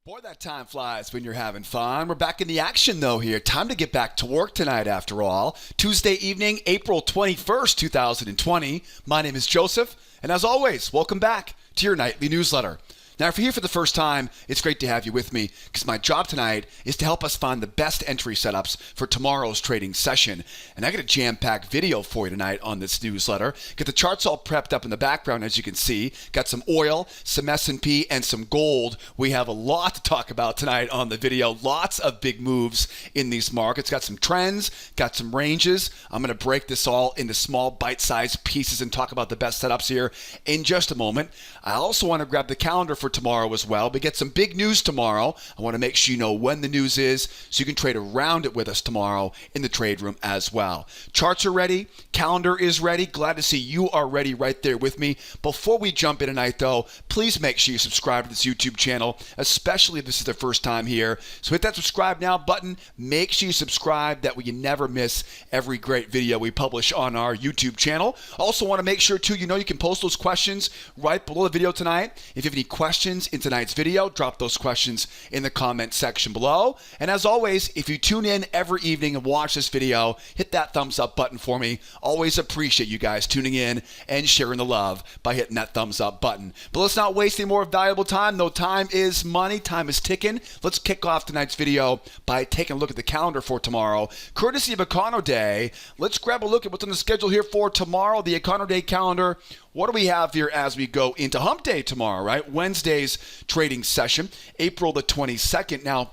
Boy, that time flies when you're having fun. We're back in the action, though, here. Time to get back to work tonight, after all. Tuesday evening, April 21st, 2020. My name is Joseph, and as always, welcome back to your nightly newsletter. Now, if you're here for the first time, it's great to have you with me because my job tonight is to help us find the best entry setups for tomorrow's trading session. And I got a jam-packed video for you tonight on this newsletter. Get the charts all prepped up in the background, as you can see. Got some oil, some S&P, and some gold. We have a lot to talk about tonight on the video. Lots of big moves in these markets. Got some trends, got some ranges. I'm going to break this all into small bite-sized pieces and talk about the best setups here in just a moment. I also want to grab the calendar for tomorrow as well. We get some big news tomorrow. I want to make sure you know when the news is so you can trade around it with us tomorrow in the trade room as well. Charts are ready. Calendar is ready. Glad to see you are ready right there with me. Before we jump in tonight, though, please make sure you subscribe to this YouTube channel, especially if this is the first time here. So hit that subscribe now button. Make sure you subscribe. That way you never miss every great video we publish on our YouTube channel. Also want to make sure, too, you can post those questions right below the video tonight. If you have any questions in tonight's video, drop those questions in the comment section below. And as always, if you tune in every evening and watch this video, hit that thumbs up button for me. Always appreciate you guys tuning in and sharing the love by hitting that thumbs up button. But let's not waste any more valuable time, though. Time is money. Time is ticking. Let's kick off tonight's video by taking a look at the calendar for tomorrow. Courtesy of Econo Day, let's grab a look at what's on the schedule here for tomorrow. The Econo Day calendar. What do we have here as we go into Hump Day tomorrow, right? Wednesday's trading session, April the 22nd. Now,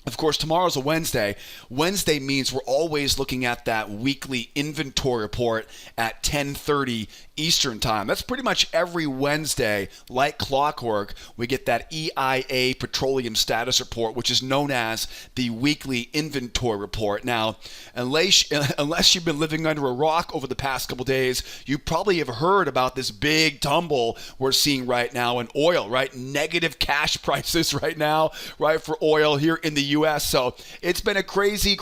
of course, tomorrow's a Wednesday. Wednesday means we're always looking at that weekly inventory report at 10:30 Eastern time. That's pretty much every Wednesday, like clockwork, we get that EIA petroleum status report, which is known as the weekly inventory report. Now, unless you've been living under a rock over the past couple days, you probably have heard about this big tumble we're seeing right now in oil, right? Negative cash prices right now, right, for oil here in the U.S. So it's been a crazy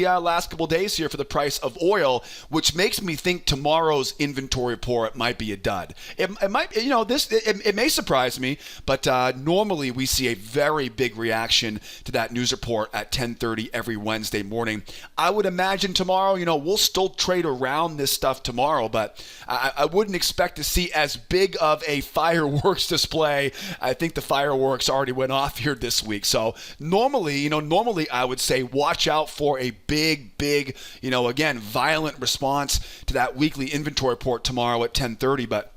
last couple days here for the price of oil, which makes me think tomorrow's inventory report might be a dud. It might, it may surprise me, but normally we see a very big reaction to that news report at 10:30 every Wednesday morning. I would imagine tomorrow, we'll still trade around this stuff tomorrow, but I wouldn't expect to see as big of a fireworks display. I think the fireworks already went off here this week. So normally I would say watch out for a big, again, violent response to that weekly inventory report tomorrow at 10:30, but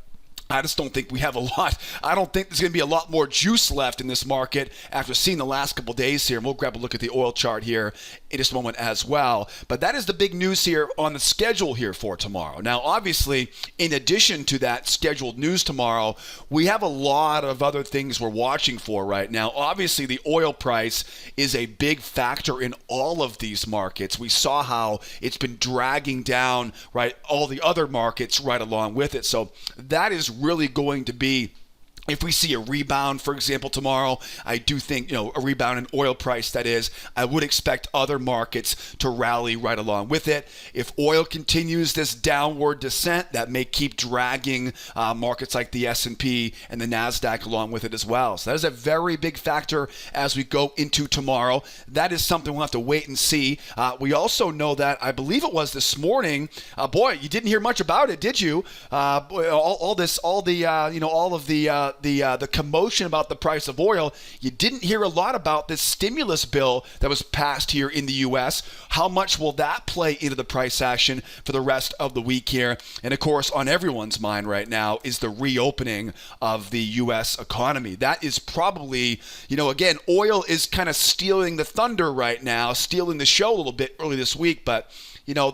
I just don't think we have a lot. I don't think there's going to be a lot more juice left in this market after seeing the last couple days here. And we'll grab a look at the oil chart here in just a moment as well. But that is the big news here on the schedule here for tomorrow. Now, obviously, in addition to that scheduled news tomorrow, we have a lot of other things we're watching for right now. Obviously, the oil price is a big factor in all of these markets. We saw how it's been dragging down, right, all the other markets right along with it. So that is really going to be, if we see a rebound, for example, tomorrow, I do think, a rebound in oil price, that is, I would expect other markets to rally right along with it. If oil continues this downward descent, that may keep dragging markets like the S&P and the NASDAQ along with it as well. So that is a very big factor as we go into tomorrow. That is something we'll have to wait and see. We also know that, I believe it was this morning, boy, you didn't hear much about it, did you? All of the commotion about the price of oil, you didn't hear a lot about this stimulus bill that was passed here in the U.S. How much will that play into the price action for the rest of the week here? And of course, on everyone's mind right now is the reopening of the U.S. economy. That is probably, again, oil is kind of stealing the thunder right now, stealing the show a little bit early this week, but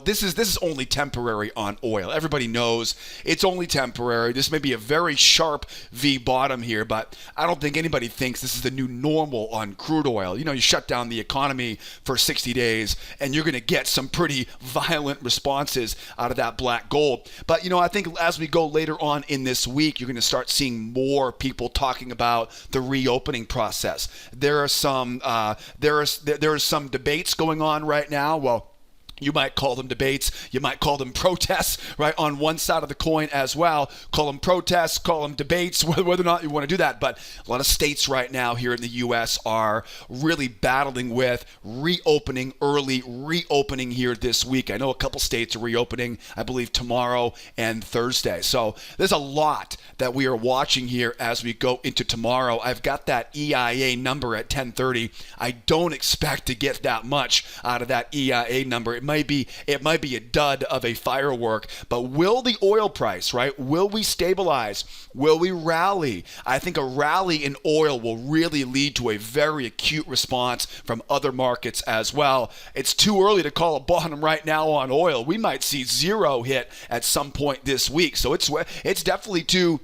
this is only temporary on oil. Everybody knows it's only temporary. This may be a very sharp V bottom here, but I don't think anybody thinks this is the new normal on crude oil. You shut down the economy for 60 days, and you're going to get some pretty violent responses out of that black gold. But, I think as we go later on in this week, you're going to start seeing more people talking about the reopening process. There are some debates going on right now. Well, You might call them debates. You might call them protests, right, on one side of the coin as well. Call them protests, call them debates, whether or not you want to do that. But a lot of states right now here in the U.S. are really battling with early reopening here this week. I know a couple states are reopening, I believe, tomorrow and Thursday. So there's a lot that we are watching here as we go into tomorrow. I've got that EIA number at 10:30. I don't expect to get that much out of that EIA number. It might be a dud of a firework, but will the oil price, right? Will we stabilize? Will we rally? I think a rally in oil will really lead to a very acute response from other markets as well. It's too early to call a bottom right now on oil. We might see zero hit at some point this week. So it's definitely too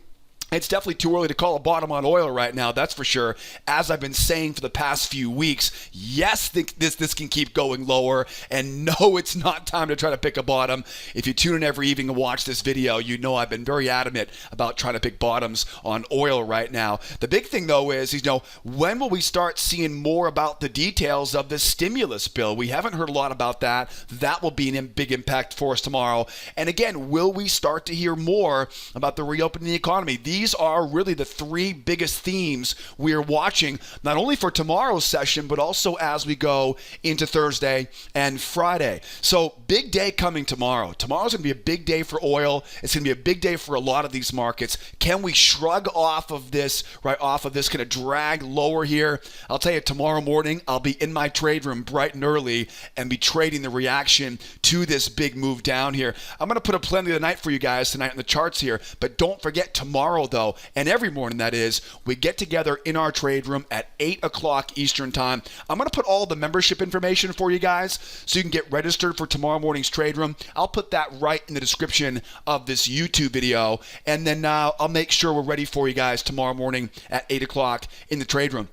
early to call a bottom on oil right now, that's for sure. As I've been saying for the past few weeks, yes, this can keep going lower, and no, it's not time to try to pick a bottom. If you tune in every evening and watch this video, you know I've been very adamant about trying to pick bottoms on oil right now. The big thing, though, is, when will we start seeing more about the details of this stimulus bill? We haven't heard a lot about that. That will be a big impact for us tomorrow. And again, will we start to hear more about the reopening of the economy? These are really the three biggest themes we are watching, not only for tomorrow's session, but also as we go into Thursday and Friday. So big day coming tomorrow. Tomorrow's going to be a big day for oil. It's going to be a big day for a lot of these markets. Can we shrug off of this, kind of drag lower here? I'll tell you, tomorrow morning, I'll be in my trade room bright and early and be trading the reaction to this big move down here. I'm going to put a plenty of the night for you guys tonight in the charts here, but don't forget tomorrow, though, and every morning that is, we get together in our trade room at 8 o'clock Eastern time. I'm going to put all the membership information for you guys so you can get registered for tomorrow morning's trade room. I'll put that right in the description of this YouTube video, and then I'll make sure we're ready for you guys tomorrow morning at 8 o'clock in the trade room.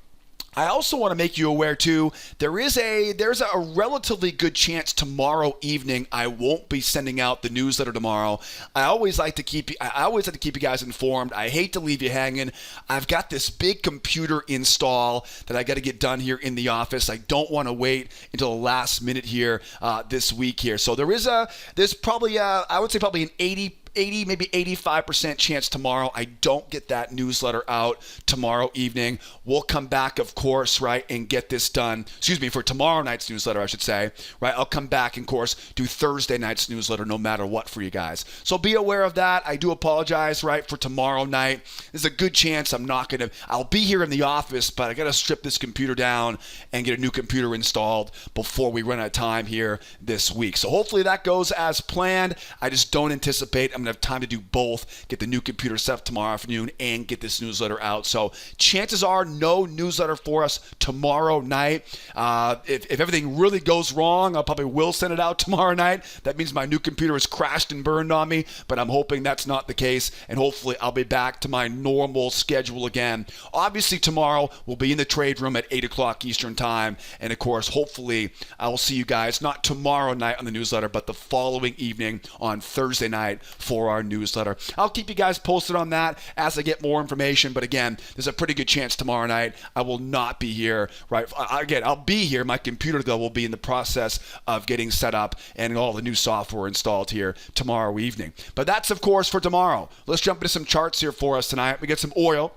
I also want to make you aware, too, there's a relatively good chance tomorrow evening I won't be sending out the newsletter tomorrow. I always like to keep you guys informed. I hate to leave you hanging. I've got this big computer install that I got to get done here in the office. I don't want to wait until the last minute here this week here. So there's probably I would say probably an 80, maybe 85% chance tomorrow I don't get that newsletter out tomorrow evening. We'll come back, of course, right, and get this done. For tomorrow night's newsletter, I should say, right? I'll come back and, of course, do Thursday night's newsletter no matter what for you guys. So be aware of that. I do apologize, right, for tomorrow night. There's a good chance I'll be here in the office, but I got to strip this computer down and get a new computer installed before we run out of time here this week. So hopefully that goes as planned. I just don't anticipate I'm going to have time to do both, get the new computer set up tomorrow afternoon and get this newsletter out. So chances are no newsletter for us tomorrow night. If everything really goes wrong, I probably will send it out tomorrow night. That means my new computer has crashed and burned on me, but I'm hoping that's not the case, and hopefully I'll be back to my normal schedule again. Obviously tomorrow we'll be in the trade room at 8 o'clock Eastern time, and of course hopefully I will see you guys not tomorrow night on the newsletter, but the following evening on Thursday night for our newsletter. I'll keep you guys posted on that as I get more information, but again, there's a pretty good chance tomorrow night I will not be here, right? Again, I'll be here. My computer, though, will be in the process of getting set up and all the new software installed here tomorrow evening. But that's, of course, for tomorrow. Let's jump into some charts here for us tonight. We get some oil,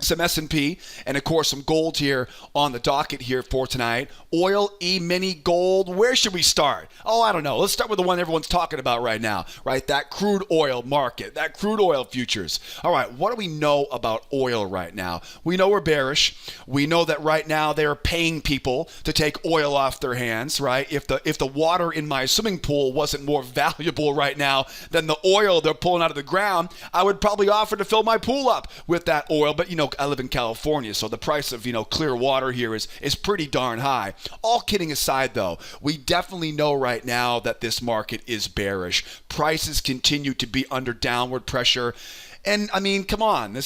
some S&P, and of course some gold here on the docket here for tonight. Oil, Eminis, gold. Where should we start? Oh, I don't know. Let's start with the one everyone's talking about right now, right? That crude oil market, that crude oil futures. All right, what do we know about oil right now? We know we're bearish. We know that right now they're paying people to take oil off their hands, right? If the water in my swimming pool wasn't more valuable right now than the oil they're pulling out of the ground, I would probably offer to fill my pool up with that oil. But I live in California, so the price of clear water here is pretty darn high. All kidding aside, though, we definitely know right now that this market is bearish. Prices continue to be under downward pressure. And I mean, come on,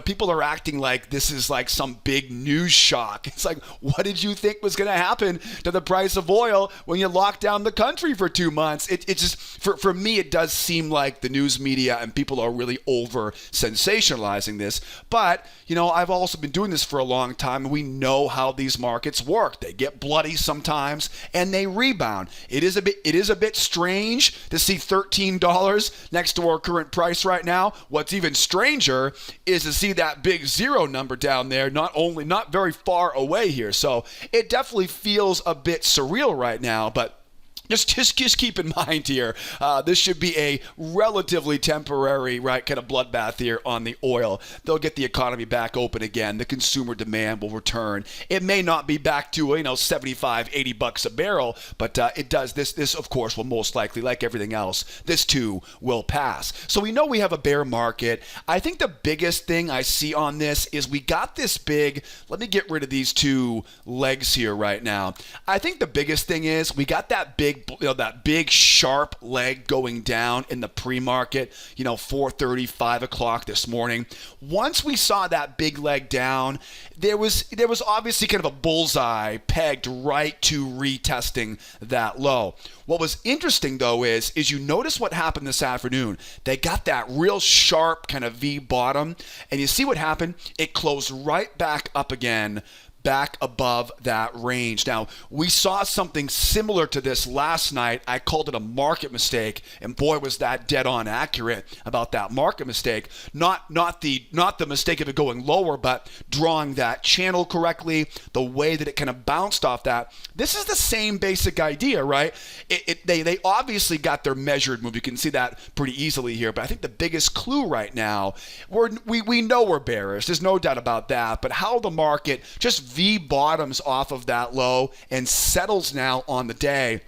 people are acting like this is like some big news shock. It's like, what did you think was going to happen to the price of oil when you locked down the country for 2 months? It just, for me, it does seem like the news media and people are really over sensationalizing this. But, I've also been doing this for a long time, and we know how these markets work. They get bloody sometimes and they rebound. It is a bit strange to see $13 next to our current price right now. What's even stranger is to see that big zero number down there, not very far away here. So it definitely feels a bit surreal right now, but Just keep in mind here, this should be a relatively temporary, right, kind of bloodbath here on the oil. They'll get the economy back open again. The consumer demand will return. It may not be back to, 75, 80 bucks a barrel, but it does. This, of course, will most likely, like everything else, this too will pass. So we know we have a bear market. I think the biggest thing I see on this is we got this big, let me get rid of these two legs here right now. I think the biggest thing is we got that big sharp leg going down in the pre-market, 4:30, 5 o'clock this morning. Once we saw that big leg down, there was obviously kind of a bullseye pegged right to retesting that low. What was interesting though is you notice what happened this afternoon. They got that real sharp kind of V bottom, and you see what happened? It closed right back up again, back above that range. Now, we saw something similar to this last night. I called it a market mistake, and boy, was that dead on accurate about that market mistake. Not the mistake of it going lower, but drawing that channel correctly, the way that it kind of bounced off that. This is the same basic idea, right? They obviously got their measured move. You can see that pretty easily here, but I think the biggest clue right now, we know we're bearish. There's no doubt about that, but how the market just V bottoms off of that low and settles now on the day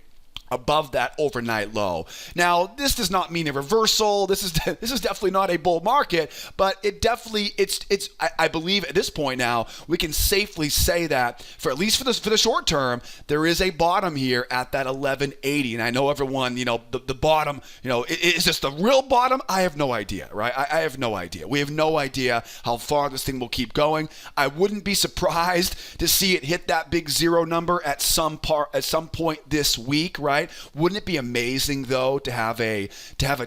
above that overnight low. Now, this does not mean a reversal. This is definitely not a bull market, but I believe at this point now we can safely say that for at least for the short term, there is a bottom here at that 1180. And I know everyone, the bottom, is this the real bottom? I have no idea, right? I have no idea. We have no idea how far this thing will keep going. I wouldn't be surprised to see it hit that big zero number at some point this week, right? Wouldn't it be amazing though to have a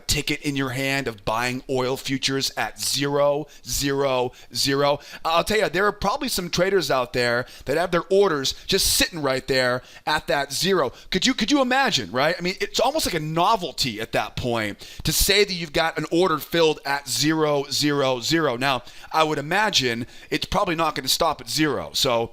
ticket in your hand of buying oil futures at 0, 0, 0? I'll tell you, there are probably some traders out there that have their orders just sitting right there at that zero. Could you imagine, right? I mean, it's almost like a novelty at that point to say that you've got an order filled at 0, 0, 0. Now, I would imagine it's probably not going to stop at 0. So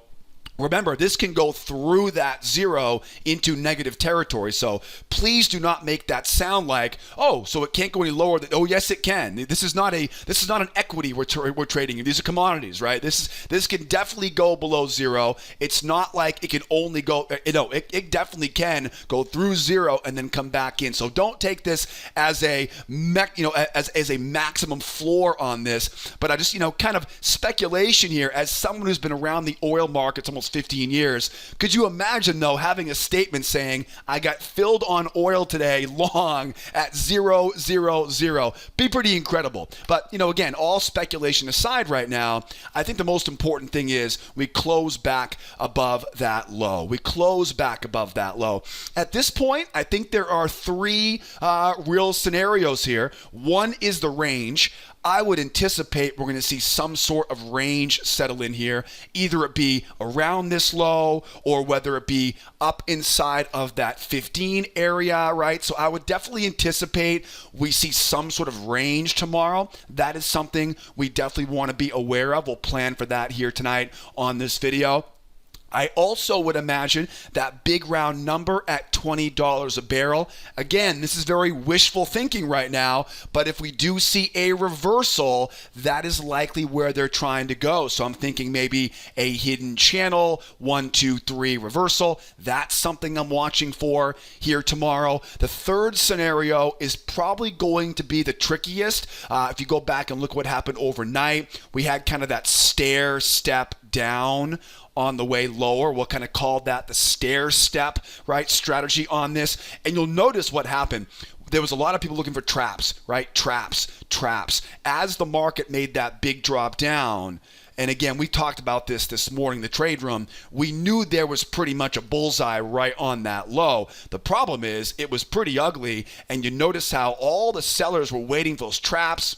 remember, this can go through that zero into negative territory. So please do not make that sound like, oh, so it can't go any lower. Oh, yes, it can. This is not an equity we're trading in. These are commodities, right? This can definitely go below zero. It's not like it can only go. It definitely can go through zero and then come back in. So don't take this as a as a maximum floor on this. But I just kind of speculation here as someone who's been around the oil markets almost 15 years. Could you imagine, though, having a statement saying, I got filled on oil today long at 0, 0, 0? Be pretty incredible. But, again, all speculation aside right now, I think the most important thing is we close back above that low. We close back above that low. At this point, I think there are three real scenarios here. One is the range. I would anticipate we're going to see some sort of range settle in here, either it be around this low or whether it be up inside of that 15 area, right? So I would definitely anticipate we see some sort of range tomorrow. That is something we definitely want to be aware of. We'll plan for that here tonight on this video. I also would imagine that big round number at $20 a barrel. Again, this is very wishful thinking right now, but if we do see a reversal, that is likely where they're trying to go. So I'm thinking maybe a hidden channel, 1, 2, 3 reversal. That's something I'm watching for here tomorrow. The third scenario is probably going to be the trickiest. If you go back and look what happened overnight, we had kind of that stair step down on the way lower. We'll kind of call that the stair step, right, strategy on this. And you'll notice what happened. there was a lot of people looking for traps, right? Traps. As the market made that big drop down, and again, we talked about this morning in the trade room, we knew there was pretty much a bullseye right on that low. The problem is it was pretty ugly, and you notice how all the sellers were waiting for those traps.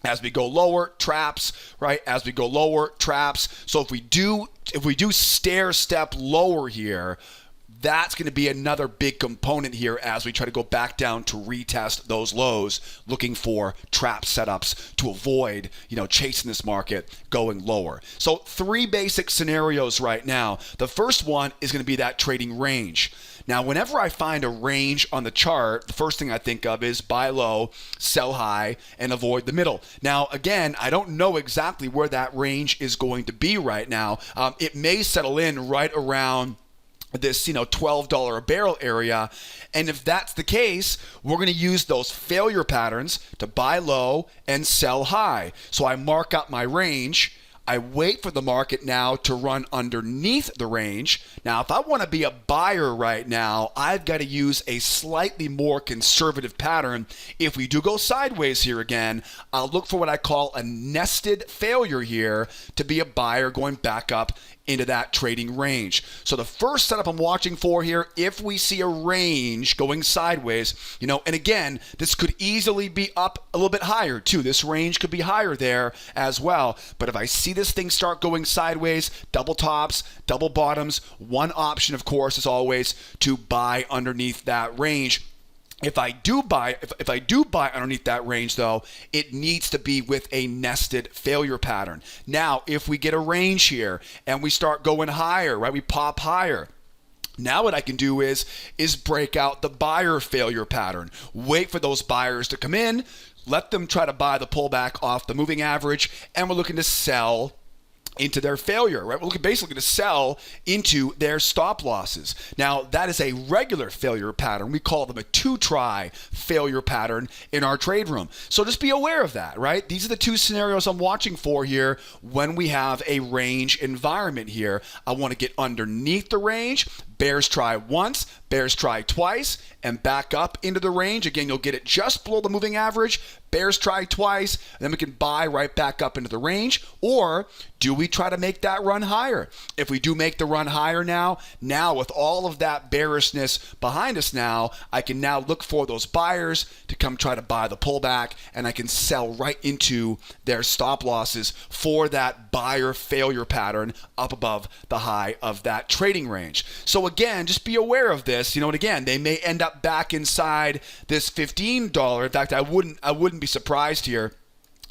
As we go lower, traps, right? As we go lower, traps. So if we do stair step lower here, that's going to be another big component here as we try to go back down to retest those lows, looking for trap setups to avoid, chasing this market going lower. So 3 basic scenarios right now. The first one is going to be that trading range. Now, whenever I find a range on the chart, the first thing I think of is buy low, sell high, and avoid the middle. Now, again, I don't know exactly where that range is going to be right now. It may settle in right around this $12 a barrel area, and if that's the case, we're going to use those failure patterns to buy low and sell high. So I mark up my range. I wait for the market now to run underneath the range. Now, if I want to be a buyer right now, I've got to use a slightly more conservative pattern. If we do go sideways here again, I'll look for what I call a nested failure here to be a buyer going back up into that trading range. So the first setup I'm watching for here, if we see a range going sideways, and again, this could easily be up a little bit higher too. This range could be higher there as well. But if I see this thing start going sideways, double tops, double bottoms, one option, of course, is always to buy underneath that range. If I do buy underneath that range, though, it needs to be with a nested failure pattern. Now, if we get a range here and we start going higher, right? We pop higher. Now what I can do is break out the buyer failure pattern. Wait for those buyers to come in, let them try to buy the pullback off the moving average, and we're looking to sell into their failure, right? We're basically going to sell into their stop losses. Now, that is a regular failure pattern. We call them a 2-try failure pattern in our trade room. So just be aware of that, right? These are the 2 scenarios I'm watching for here when we have a range environment here. I want to get underneath the range. Bears try once, bears try twice, and back up into the range. Again, you'll get it just below the moving average. Bears try twice, and then we can buy right back up into the range. Or do we try to make that run higher? If we do make the run higher now with all of that bearishness behind us now, I can now look for those buyers to come try to buy the pullback, and I can sell right into their stop losses for that buyer failure pattern up above the high of that trading range. So again, just be aware of this, and again, they may end up back inside this $15. In fact, I wouldn't be surprised here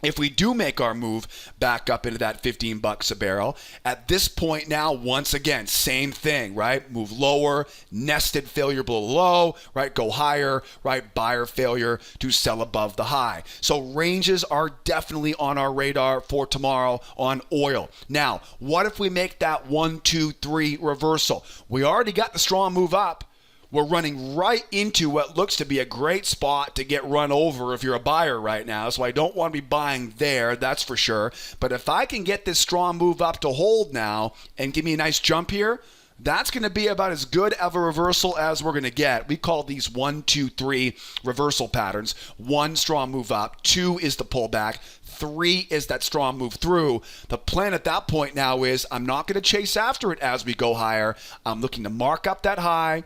if we do make our move back up into that $15 a barrel. At this point now, once again, same thing, right? Move lower, nested failure below low, right? Go higher, right? Buyer failure to sell above the high. So ranges are definitely on our radar for tomorrow on oil. Now, what if we make that 1, 2, 3 reversal? We already got the strong move up. We're running right into what looks to be a great spot to get run over if you're a buyer right now. So I don't want to be buying there, that's for sure. But if I can get this strong move up to hold now and give me a nice jump here, that's going to be about as good of a reversal as we're going to get. We call these 1, 2, 3 reversal patterns. 1, strong move up. 2 is the pullback. 3 is that strong move through. The plan at that point now is I'm not going to chase after it as we go higher. I'm looking to mark up that high,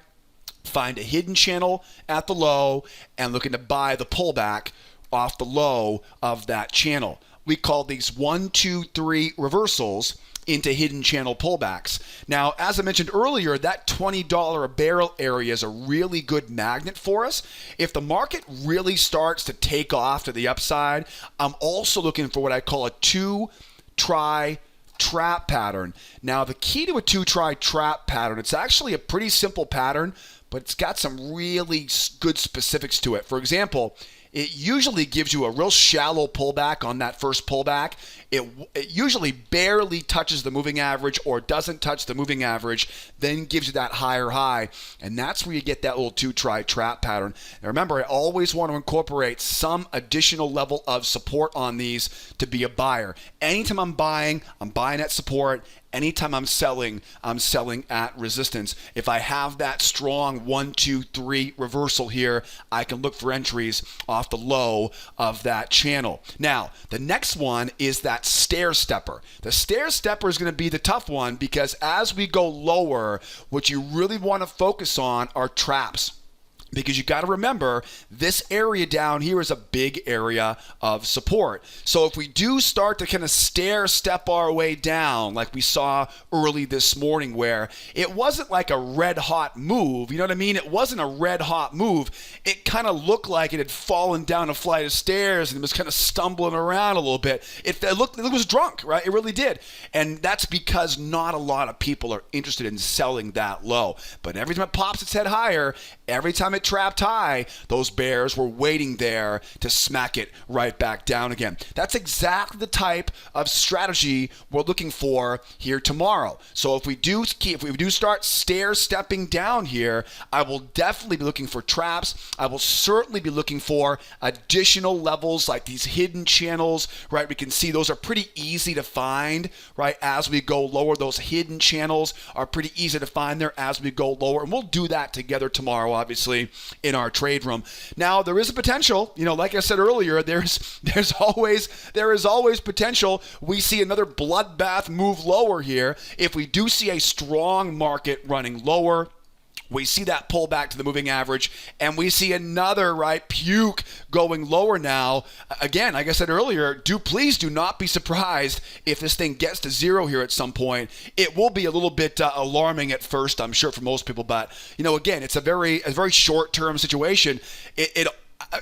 find a hidden channel at the low, and looking to buy the pullback off the low of that channel. We call these 1, 2, 3 reversals into hidden channel pullbacks. Now, as I mentioned earlier, that $20 a barrel area is a really good magnet for us. If the market really starts to take off to the upside, I'm also looking for what I call a 2-try trap pattern. Now, the key to a 2-try trap pattern, it's actually a pretty simple pattern, but it's got some really good specifics to it. For example, it usually gives you a real shallow pullback on that first pullback. It usually barely touches the moving average or doesn't touch the moving average, then gives you that higher high. And that's where you get that little 2-try trap pattern. Now remember, I always want to incorporate some additional level of support on these to be a buyer. Anytime I'm buying at support. Anytime I'm selling at resistance. If I have that strong 1, 2, 3 reversal here, I can look for entries off the low of that channel. Now, the next one is that stair stepper. The stair stepper is going to be the tough one because as we go lower, what you really want to focus on are traps. Because you got to remember, this area down here is a big area of support. So if we do start to kind of stair step our way down, like we saw early this morning, where it wasn't like a red hot move, you know what I mean? It wasn't a red hot move. It kind of looked like it had fallen down a flight of stairs and it was kind of stumbling around a little bit. It was drunk, right? It really did. And that's because not a lot of people are interested in selling that low. But every time it pops its head higher, every time it trapped high, those bears were waiting there to smack it right back down again. That's exactly the type of strategy we're looking for here tomorrow. So if we do start stair stepping down here, I will definitely be looking for traps. I will certainly be looking for additional levels like these hidden channels, right? We can see those are pretty easy to find, right? As we go lower, those hidden channels are pretty easy to find there as we go lower. And we'll do that together tomorrow, obviously, in our trade room. Now, there is a potential, like I said earlier, there is always potential. We see another bloodbath move lower here. If we do see a strong market running lower, we see that pull back to the moving average, and we see another, puke going lower now. Again, like I said earlier, please do not be surprised if this thing gets to zero here at some point. It will be a little bit alarming at first, I'm sure, for most people, but, again, it's a very short-term situation.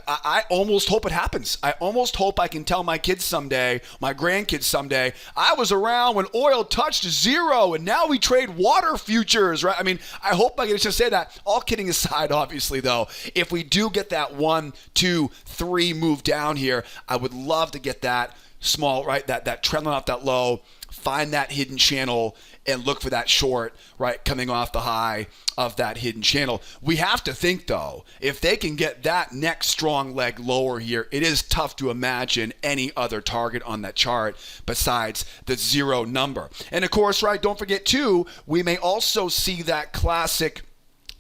I almost hope it happens. I almost hope I can tell my kids someday, my grandkids someday, I was around when oil touched zero and now we trade water futures, right? I mean, I hope I can just say that. All kidding aside, obviously, though, if we do get that 1, 2, 3 move down here, I would love to get that small, that trending off that low, find that hidden channel and look for that short, coming off the high of that hidden channel. We have to think, though, if they can get that next strong leg lower here, it is tough to imagine any other target on that chart besides the zero number. And of course, don't forget, too, we may also see that classic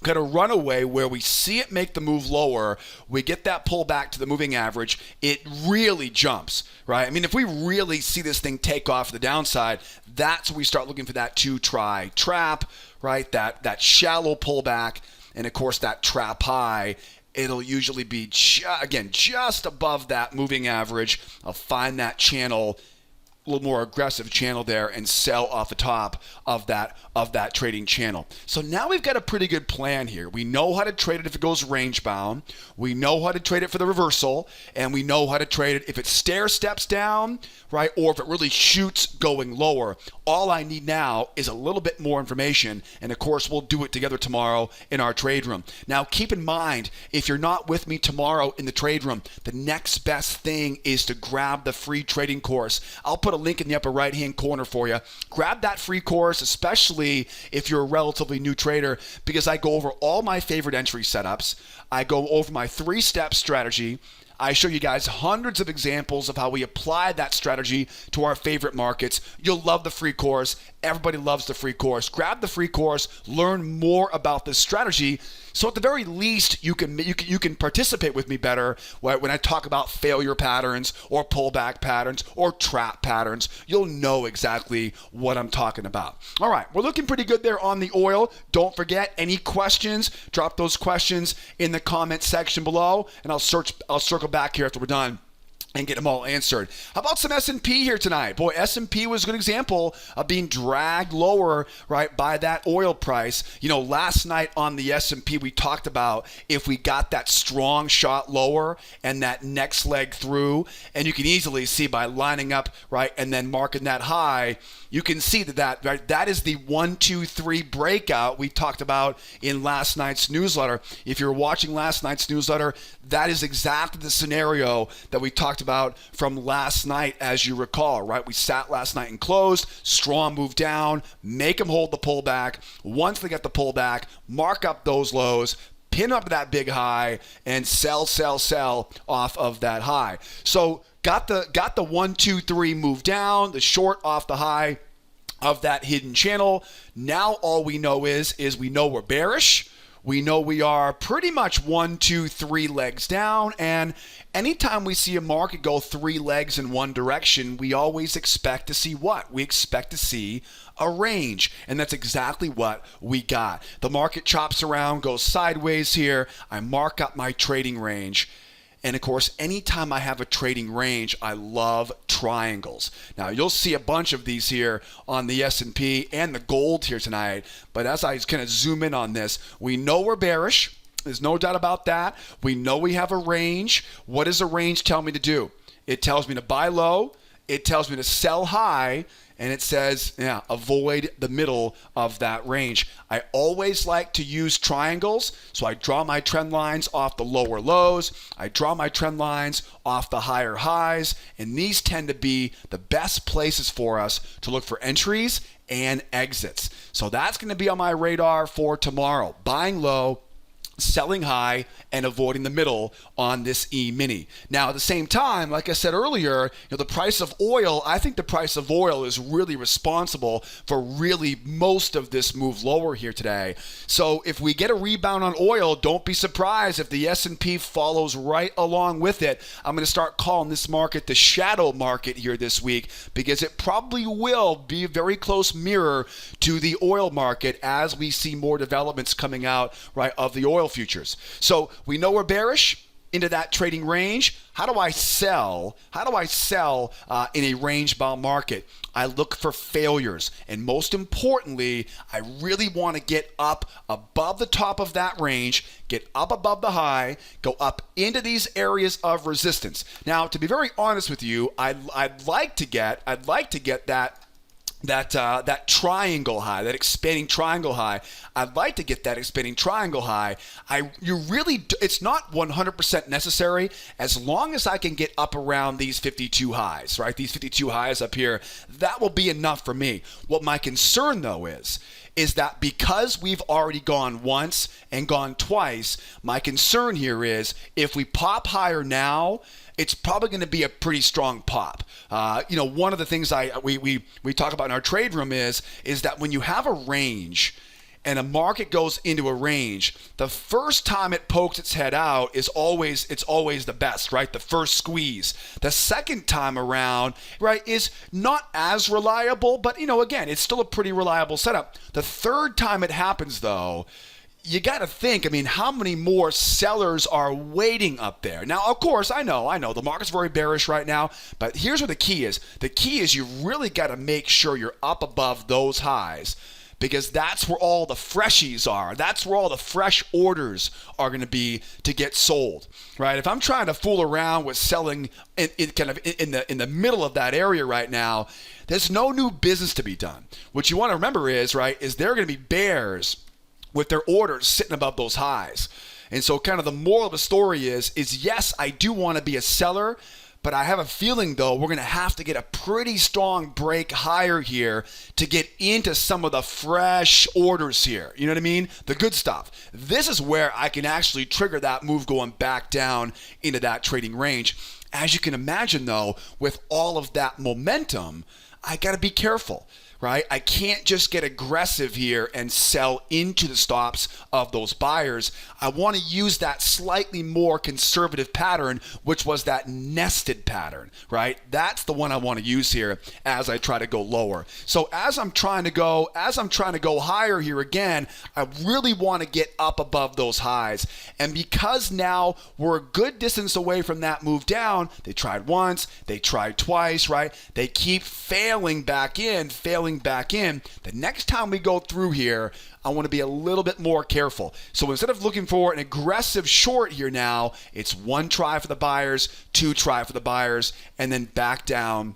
kind of runaway where we see it make the move lower, we get that pull back to the moving average, it really jumps, right? I mean, if we really see this thing take off to the downside, that's when we start looking for that two-try trap, right? That shallow pullback, and of course that trap high. It'll usually be, just above that moving average. I'll find that channel, a little more aggressive channel there, and sell off the top of that trading channel. So now we've got a pretty good plan here. We know how to trade it if it goes range bound. We know how to trade it for the reversal, and we know how to trade it if it stair steps down, or if it really shoots going lower. All I need now is a little bit more information, and of course we'll do it together tomorrow in our trade room. Now keep in mind, if you're not with me tomorrow in the trade room, the next best thing is to grab the free trading course. I'll put a link in the upper right hand corner for you. Grab that free course, especially if you're a relatively new trader, because I go over all my favorite entry setups. I go over my 3-step strategy. I show you guys hundreds of examples of how we apply that strategy to our favorite markets. You'll love the free course. Everybody loves the free course. Grab the free course, learn more about this strategy, so at the very least you can participate with me better when I talk about failure patterns or pullback patterns or trap patterns. You'll know exactly what I'm talking about. All right, we're looking pretty good there on the oil. Don't forget, any questions, drop those questions in the comment section below, and I'll circle back here after we're done and get them all answered. How about some S&P here tonight? Boy, S&P was a good example of being dragged lower, by that oil price. Last night on the S&P, we talked about if we got that strong shot lower and that next leg through, and you can easily see by lining up, and then marking that high, you can see that is the 1, 2, 3 breakout we talked about in last night's newsletter. If you're watching last night's newsletter, that is exactly the scenario that we talked about from last night, as you recall, We sat last night and closed, strong move down, make them hold the pullback. Once they get the pullback, mark up those lows, pin up that big high, and sell off of that high. So got the 1, 2, 3 move down, the short off the high. of that hidden channel. Now all we know is we know we're bearish. We know we are pretty much 1, 2, 3 legs down, and anytime we see a market go 3 legs in one direction, we always expect to see what? We expect to see a range, and that's exactly what we got. The market chops around, goes sideways here. I mark up my trading range. And of course, anytime I have a trading range, I love triangles. Now, you'll see a bunch of these here on the S&P and the gold here tonight. But as I kind of zoom in on this, we know we're bearish. There's no doubt about that. We know we have a range. What does a range tell me to do? It tells me to buy low. It tells me to sell high. And it says, avoid the middle of that range. I always like to use triangles. So I draw my trend lines off the lower lows. I draw my trend lines off the higher highs. And these tend to be the best places for us to look for entries and exits. So that's going to be on my radar for tomorrow. Buying low, selling high, and avoiding the middle on this E-mini. Now, at the same time, like I said earlier, the price of oil, I think the price of oil is really responsible for really most of this move lower here today. So if we get a rebound on oil, don't be surprised if the S&P follows right along with it. I'm going to start calling this market the shadow market here this week, because it probably will be a very close mirror to the oil market as we see more developments coming out, right, of the oil futures. So we know we're bearish into that trading range. How do I sell? In a range-bound market? I look for failures. And most importantly, I really want to get up above the top of that range, get up above the high, go up into these areas of resistance. Now, to be very honest with you, I'd like to get that triangle high, that expanding triangle high. I'd like to get that expanding triangle high. It's not 100% necessary as long as I can get up around these 52 highs, right? These 52 highs up here, that will be enough for me. What my concern though is that because we've already gone once and gone twice, my concern here is if we pop higher now, it's probably going to be a pretty strong pop. One of the things we talk about in our trade room is that when you have a range and a market goes into a range, the first time it pokes its head out it's always the best, right? The first squeeze. The second time around, right, is not as reliable, but again, it's still a pretty reliable setup. The third time it happens though, you got to think, how many more sellers are waiting up there? Now, of course, I know the market's very bearish right now, but here's what the key is. The key is you really got to make sure you're up above those highs, because that's where all the freshies are. That's where all the fresh orders are going to be to get sold, right? If I'm trying to fool around with selling in the middle of that area right now, there's no new business to be done. What you want to remember is there are going to be bears with their orders sitting above those highs. And so kind of the moral of the story is yes, I do want to be a seller, but I have a feeling though we're going to have to get a pretty strong break higher here to get into some of the fresh orders here. You know what I mean? The good stuff. This is where I can actually trigger that move going back down into that trading range. As you can imagine though, with all of that momentum, I got to be careful. Right? I can't just get aggressive here and sell into the stops of those buyers. I want to use that slightly more conservative pattern, which was that nested pattern, right? That's the one I want to use here as I try to go lower. So as I'm trying to go higher here again, I really want to get up above those highs. And because now we're a good distance away from that move down, they tried once, they tried twice, right? They keep failing back in. The next time we go through here, I want to be a little bit more careful. So instead of looking for an aggressive short here now, it's one try for the buyers, two try for the buyers, and then back down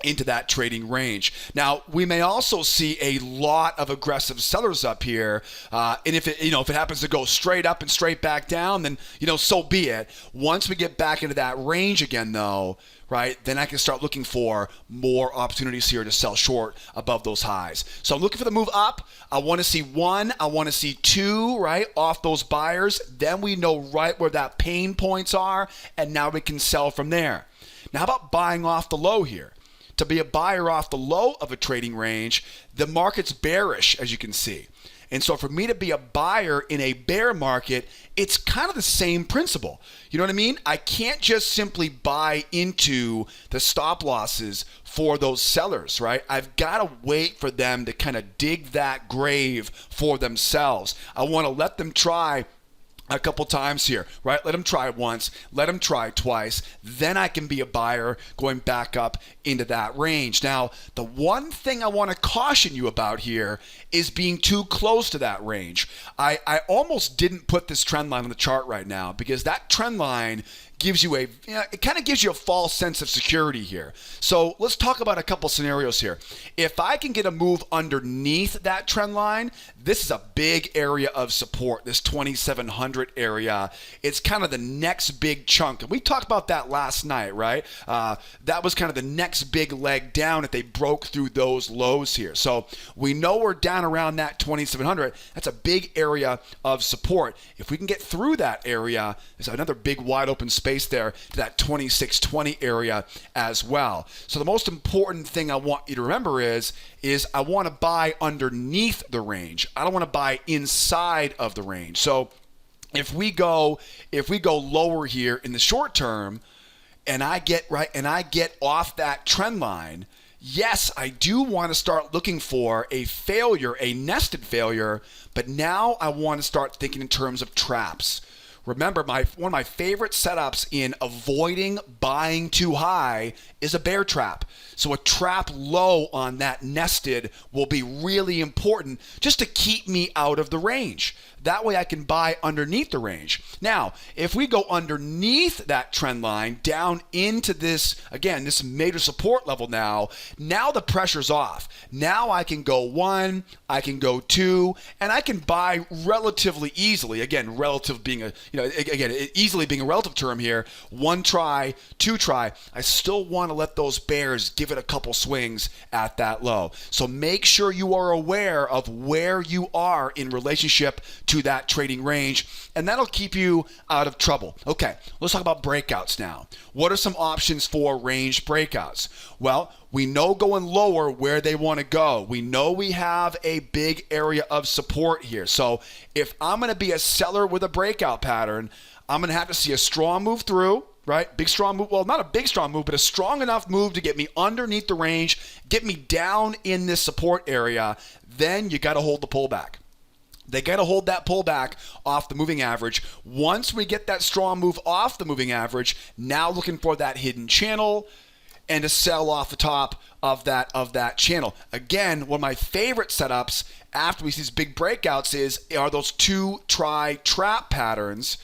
into that trading range. Now, we may also see a lot of aggressive sellers up here, and if it happens to go straight up and straight back down, then so be it. Once we get back into that range again, though, right, then I can start looking for more opportunities here to sell short above those highs. So I'm looking for the move up. I want to see one, I want to see two, right, off those buyers. Then we know right where that pain points are, and now we can sell from there. Now, how about buying off the low here? to be a buyer off the low of a trading range, the market's bearish, as you can see. And so for me to be a buyer in a bear market, it's kind of the same principle. You know what I mean? I can't just simply buy into the stop losses for those sellers, right? I've got to wait for them to kind of dig that grave for themselves. I want to let them try a couple times here, right? Let them try once, let them try twice, then I can be a buyer going back up into that range. Now, the one thing I want to caution you about here is being too close to that range. I almost didn't put this trend line on the chart right now because that trend line gives you it kind of gives you a false sense of security here. So let's talk about a couple scenarios here. If I can get a move underneath that trend line, this is a big area of support, this 2700 area. It's kind of the next big chunk. And we talked about that last night, right? That was kind of the next big leg down if they broke through those lows here. So we know we're down around that 2700. That's a big area of support. If we can get through that area, there's another big wide open space there to that 2620 area as well. So the most important thing I want you to remember is I want to buy underneath the range. I don't want to buy inside of the range. So if we go lower here in the short term and I get off that trend line, yes, I do want to start looking for a failure, a nested failure, but now I want to start thinking in terms of traps. Remember, one of my favorite setups in avoiding buying too high is a bear trap. So a trap low on that nested will be really important just to keep me out of the range. That way I can buy underneath the range. Now, if we go underneath that trend line down into this, again, this major support level now the pressure's off. Now I can go 1, I can go 2, and I can buy relatively easily. Again, relative being easily being a relative term here. 1 try, 2 try. I still want to let those bears give it a couple swings at that low. So make sure you are aware of where you are in relationship to that trading range, and that'll keep you out of trouble. Okay, let's talk about breakouts now. What are some options for range breakouts? Well, we know going lower where they want to go. We know we have a big area of support here. So if I'm going to be a seller with a breakout pattern, I'm going to have to see a strong move through, right? Big strong move. Well, not a big strong move, but a strong enough move to get me underneath the range, get me down in this support area. Then you got to hold the pullback. They got to hold that pullback off the moving average. Once we get that strong move off the moving average, now looking for that hidden channel and to sell off the top of that channel. Again, one of my favorite setups after we see these big breakouts are those 2 try trap patterns,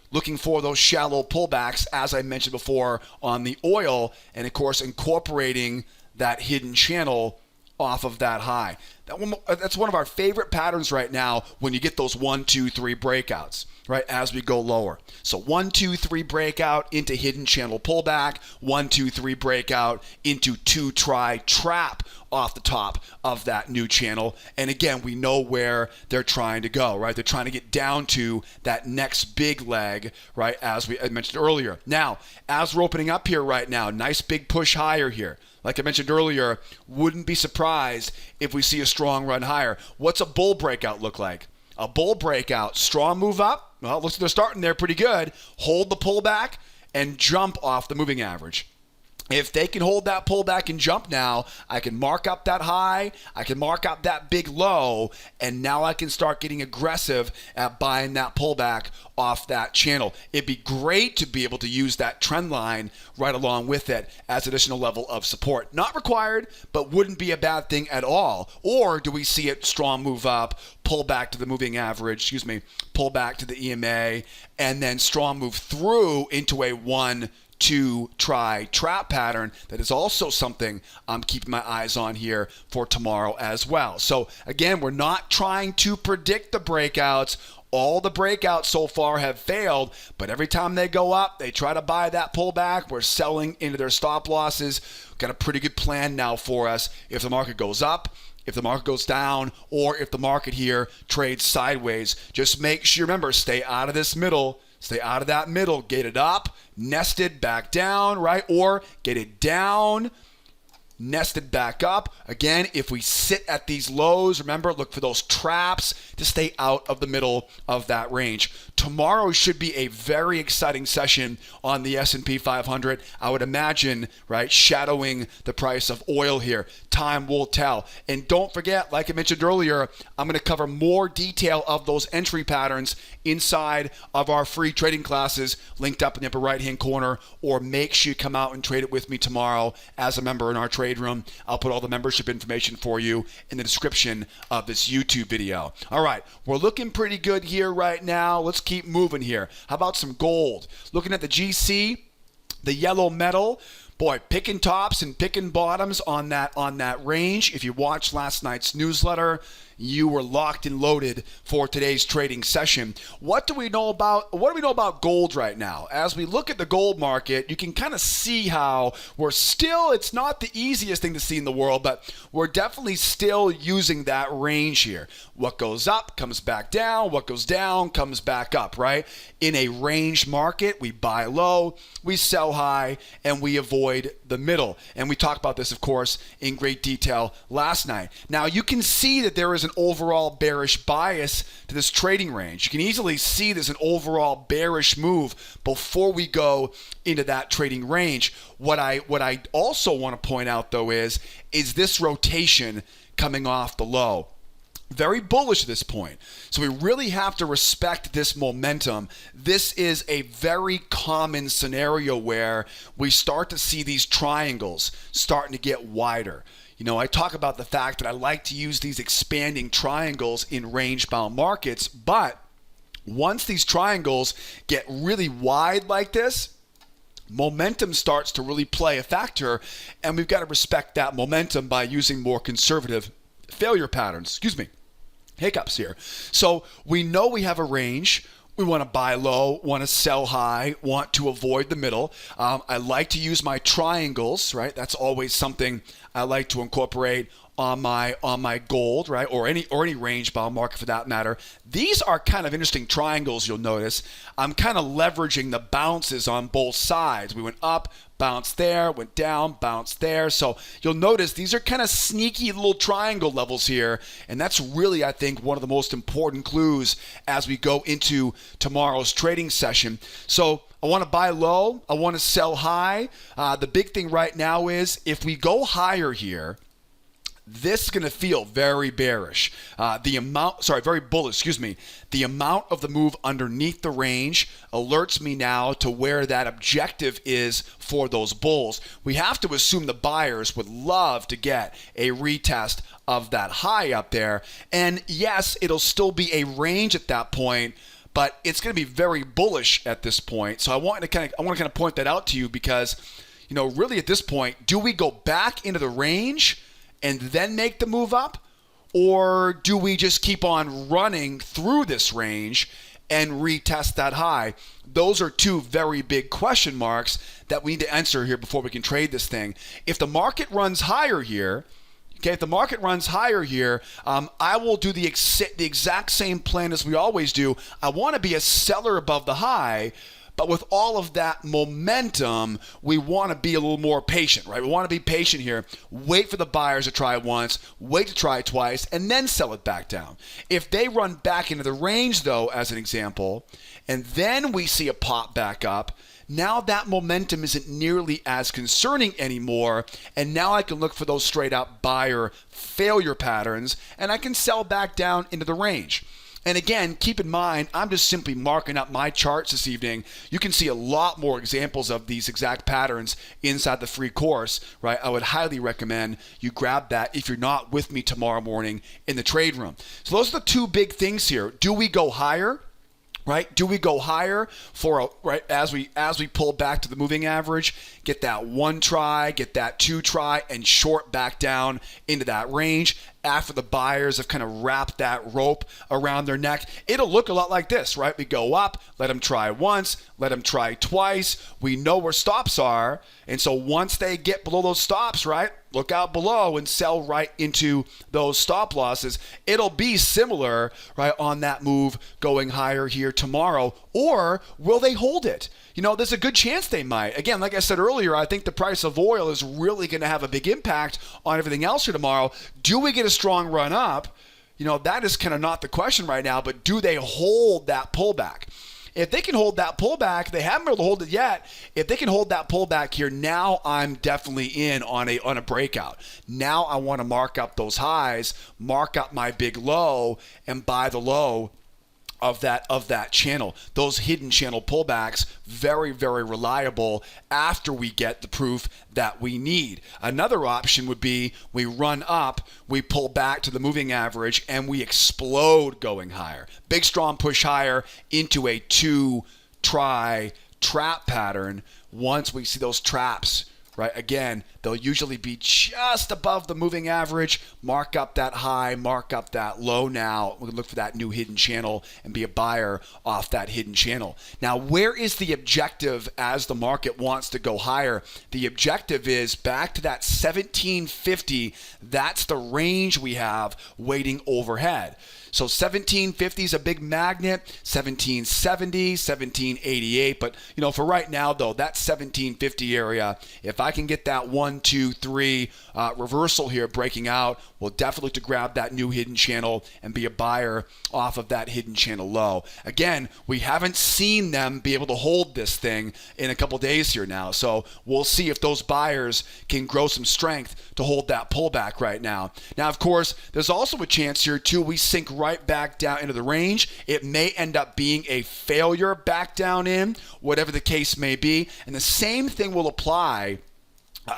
looking for those shallow pullbacks, as I mentioned before on the oil, and of course incorporating that hidden channel off of that high. That's one of our favorite patterns right now when you get those 1, 2, 3 breakouts, right, as we go lower. So 1, 2, 3 breakout into hidden channel pullback, 1, 2, 3 breakout into 2 try trap off the top of that new channel. And again, we know where they're trying to go, right? They're trying to get down to that next big leg, right, as I mentioned earlier. Now, as we're opening up here right now, nice big push higher here. Like I mentioned earlier, wouldn't be surprised if we see a strong run higher. What's a bull breakout look like? A bull breakout, strong move up. Well, looks like they're starting there pretty good. Hold the pullback and jump off the moving average. If they can hold that pullback and jump now, I can mark up that high, I can mark up that big low, and now I can start getting aggressive at buying that pullback off that channel. It'd be great to be able to use that trend line right along with it as additional level of support. Not required, but wouldn't be a bad thing at all. Or do we see it strong move up, pull back to the moving average, pull back to the EMA, and then strong move through into a 1, 2 try trap pattern? That is also something I'm keeping my eyes on here for tomorrow as well. So again, we're not trying to predict the breakouts. All the breakouts so far have failed, but every time they go up, they try to buy that pullback. We're selling into their stop losses. Got a pretty good plan now for us if the market goes up, if the market goes down, or if the market here trades sideways. Just make sure, remember, stay out of this middle. Stay out of that middle. Get it up, nested back down, right? Or get it down, nested back up. Again, if we sit at these lows, remember, look for those traps to stay out of the middle of that range. Tomorrow should be a very exciting session on the S&P 500. I would imagine, right, shadowing the price of oil here. Time will tell. And don't forget, like I mentioned earlier, I'm going to cover more detail of those entry patterns inside of our free trading classes linked up in the upper right-hand corner, or make sure you come out and trade it with me tomorrow as a member in our trade room. I'll put all the membership information for you in the description of this YouTube video. All right, we're looking pretty good here right now. Let's keep moving here. How about some gold? Looking at the GC, the yellow metal. Boy, picking tops and picking bottoms on that range. If you watched last night's newsletter, you were locked and loaded for today's trading session. What do we know about gold right now? As we look at the gold market, you can kind of see how it's not the easiest thing to see in the world, but we're definitely still using that range here. What goes up comes back down, what goes down comes back up, right? In a ranged market, we buy low, we sell high, and we avoid the middle. And we talked about this, of course, in great detail last night. Now, you can see that there is an overall bearish bias to this trading range. You can easily see there's an overall bearish move before we go into that trading range. What I also want to point out, though, is this rotation coming off the low. Very bullish at this point. So we really have to respect this momentum. This is a very common scenario where we start to see these triangles starting to get wider. You know, I talk about the fact that I like to use these expanding triangles in range-bound markets, but once these triangles get really wide like this, momentum starts to really play a factor, and we've got to respect that momentum by using more conservative failure patterns. Hiccups here. So we know we have a range. We want to buy low, want to sell high, want to avoid the middle. I like to use my triangles, right? That's always something I like to incorporate on my gold, right? Or any range bound market for that matter. These are kind of interesting triangles, you'll notice. I'm kind of leveraging the bounces on both sides. We went up, bounced there, went down, bounced there. So you'll notice these are kind of sneaky little triangle levels here. And that's really, I think, one of the most important clues as we go into tomorrow's trading session. So I want to buy low. I want to sell high. The big thing right now is if we go higher here, this is going to feel very bearish. Very bullish, The amount of the move underneath the range alerts me now to where that objective is for those bulls. We have to assume the buyers would love to get a retest of that high up there. And yes, it'll still be a range at that point, but it's going to be very bullish at this point. So I want to kind of point that out to you because, really at this point, do we go back into the range and then make the move up? Or do we just keep on running through this range and retest that high? Those are two very big question marks that we need to answer here before we can trade this thing. If the market runs higher here, I will do the exact same plan as we always do. I want to be a seller above the high. But with all of that momentum, we want to be a little more patient, right? We want to be patient here. Wait for the buyers to try once, wait to try twice, and then sell it back down. If they run back into the range, though, as an example, and then we see a pop back up, now that momentum isn't nearly as concerning anymore, and now I can look for those straight-up buyer failure patterns, and I can sell back down into the range. And again, keep in mind, I'm just simply marking up my charts this evening. You can see a lot more examples of these exact patterns inside the free course, right? I would highly recommend you grab that if you're not with me tomorrow morning in the trade room. So those are the two big things here. Do we go higher? Right? Do we go higher as we pull back to the moving average, get that one try, get that two try, and short back down into that range after the buyers have kind of wrapped that rope around their neck? It'll look a lot like this, right? We go up, let them try once, let them try twice. We know where stops are, and so once they get below those stops, right, look out below and sell right into those stop losses. It'll be similar, right, on that move going higher here tomorrow. Or will they hold it? There's a good chance they might. Again, like I said earlier, I think the price of oil is really going to have a big impact on everything else here tomorrow. Do we get a strong run up? That is kind of not the question right now, but do they hold that pullback? If they can hold that pullback, they haven't been able to hold it yet. If they can hold that pullback here, now I'm definitely in on a breakout. Now I want to mark up those highs, mark up my big low, and buy the low of that channel. Those hidden channel pullbacks, very, very reliable after we get the proof that we need. Another option would be we run up, we pull back to the moving average, and we explode going higher. Big, strong push higher into a 2-try trap pattern. Once we see those traps, right, again, they'll usually be just above the moving average. Mark up that high, mark up that low now. We can look for that new hidden channel and be a buyer off that hidden channel. Now, where is the objective as the market wants to go higher? The objective is back to that 1750. That's the range we have waiting overhead. So 1750 is a big magnet, 1770, 1788. But, for right now, though, that 1750 area, if I can get that 1, 2, 3 reversal here breaking out, we'll definitely look to grab that new hidden channel and be a buyer off of that hidden channel low. Again, we haven't seen them be able to hold this thing in a couple days here now. So we'll see if those buyers can grow some strength to hold that pullback right now. Now, of course, there's also a chance here, too, we sink right back down into the range. It may end up being a failure back down in, whatever the case may be. And the same thing will apply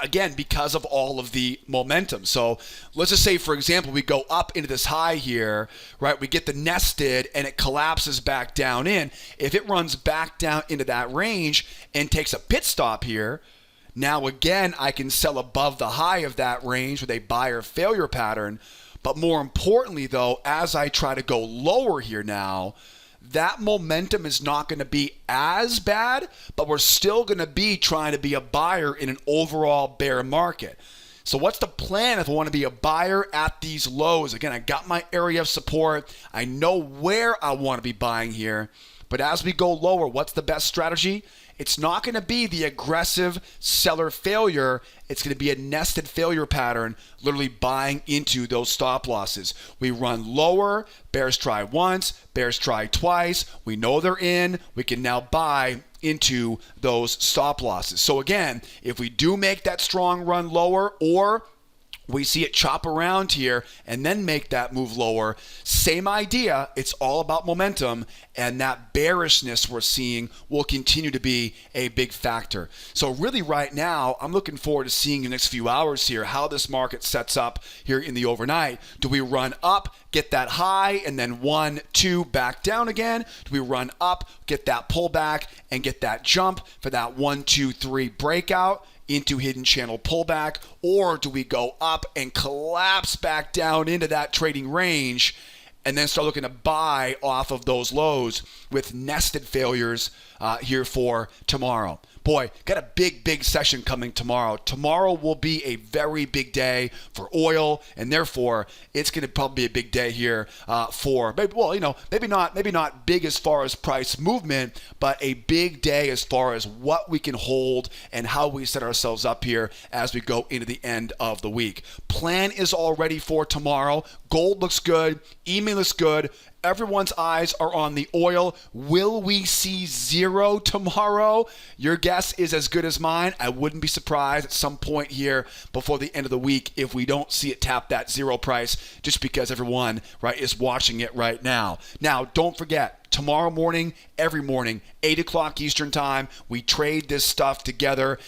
again, because of all of the momentum. So let's just say, for example, we go up into this high here, right? We get the nested and it collapses back down in. If it runs back down into that range and takes a pit stop here, now again, I can sell above the high of that range with a buyer failure pattern. But more importantly, though, as I try to go lower here now, that momentum is not going to be as bad, but we're still going to be trying to be a buyer in an overall bear market. So what's the plan if I want to be a buyer at these lows? Again, I got my area of support. I know where I want to be buying here. But as we go lower, what's the best strategy? It's not going to be the aggressive seller failure. It's going to be a nested failure pattern, literally buying into those stop losses. We run lower, bears try once, bears try twice. We know they're in. We can now buy into those stop losses. So again, if we do make that strong run lower, or we see it chop around here and then make that move lower, same idea. It's all about momentum, and that bearishness we're seeing will continue to be a big factor. So really right now, I'm looking forward to seeing in the next few hours here how this market sets up here in the overnight. Do we run up, get that high, and then 1, 2 back down again? Do we run up, get that pullback, and get that jump for that 1, 2, 3 breakout into hidden channel pullback? Or do we go up and collapse back down into that trading range and then start looking to buy off of those lows with nested failures here for tomorrow? Boy, got a big session coming tomorrow. Tomorrow will be a very big day for oil, and therefore it's going to probably be a big day here for maybe not big as far as price movement, but a big day as far as what we can hold and how we set ourselves up here as we go into the end of the week. Plan is all ready for tomorrow. Gold looks good. Emi looks good. Everyone's eyes are on the oil. Will we see zero tomorrow? Your guess is as good as mine. I wouldn't be surprised at some point here before the end of the week if we don't see it tap that zero price, just because everyone, right, is watching it right now. Now, don't forget, tomorrow morning, every morning, 8 o'clock Eastern time, we trade this stuff together.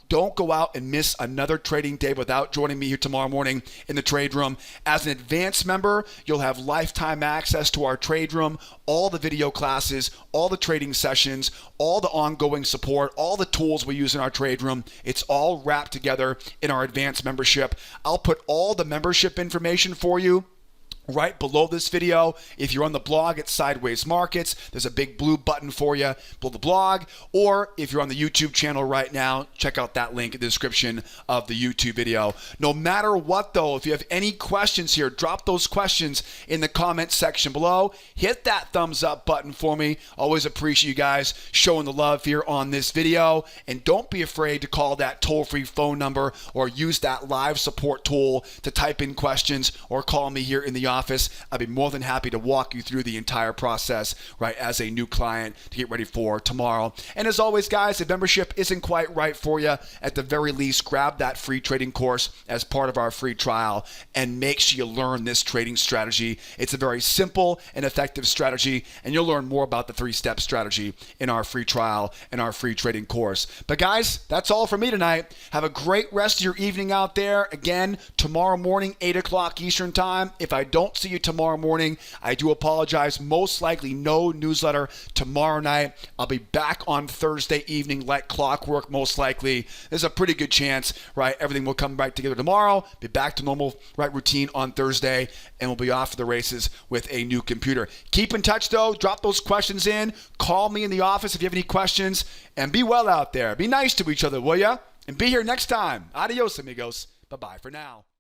Don't go out and miss another trading day without joining me here tomorrow morning in the trade room. As an advanced member, you'll have lifetime access to our trade room, all the video classes, all the trading sessions, all the ongoing support, all the tools we use in our trade room. It's all wrapped together in our advanced membership. I'll put all the membership information for you right below this video. If you're on the blog at Sideways Markets, there's a big blue button for you below the blog. Or if you're on the YouTube channel right now, check out that link in the description of the YouTube video. No matter what though, if you have any questions here, drop those questions in the comment section below. Hit that thumbs up button for me. Always appreciate you guys showing the love here on this video. And don't be afraid to call that toll-free phone number or use that live support tool to type in questions or call me here in the office. I'd be more than happy to walk you through the entire process, right, as a new client to get ready for tomorrow. And as always, guys, if membership isn't quite right for you, at the very least, grab that free trading course as part of our free trial and make sure you learn this trading strategy. It's a very simple and effective strategy, and you'll learn more about the 3-step strategy in our free trial and our free trading course. But guys, that's all for me tonight. Have a great rest of your evening out there. Again, tomorrow morning, 8 o'clock Eastern time. If I don't see you tomorrow morning, I do apologize. Most likely no newsletter tomorrow night. I'll be back on Thursday evening like clockwork, most likely. There's a pretty good chance, right, everything will come back together tomorrow, be back to normal, right, routine on Thursday, and we'll be off to the races with a new computer. Keep in touch, though. Drop those questions in. Call me in the office if you have any questions, and be well out there. Be nice to each other, will ya? And be here next time. Adios, amigos. Bye-bye for now.